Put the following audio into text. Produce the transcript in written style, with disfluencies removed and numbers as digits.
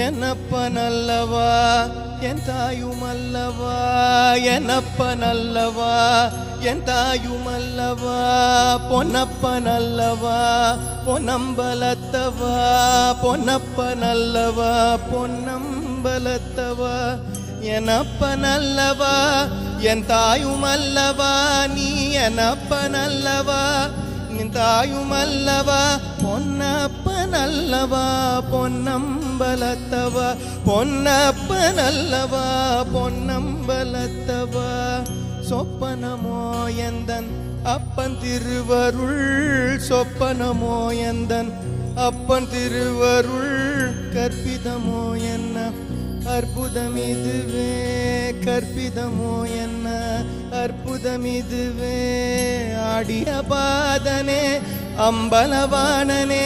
என்னப்பனல்லவா என் தாயுமல்லவா என்னப்பனல்லவா என் தாயுமல்லவா பொன்னப்பனல்லவா பொன்னம்பலத்தவா பொன்னப்பனல்லவா பொன்னம்பலத்தவா என்னப்பனல்லவா என் தாயுமல்லவா நீ என்னப்பனல்லவா நின் தாயுமல்லவா பொன்னப்பனல்லவா பொன்னம்பலத்தவா பொன்னப்பனல்லவா பொன்னம்பலத்தவா சொப்பனமோ எந்தன் அப்பன் திருவருள் சொப்பனமோ எந்தன் அப்பன் திருவருள் கற்பிதமோ என்ன அற்புதம் இதுவே கற்பிதமோ என்ன அற்புதம் இதுவே ஆடிய பாதனே அம்பலவாணனே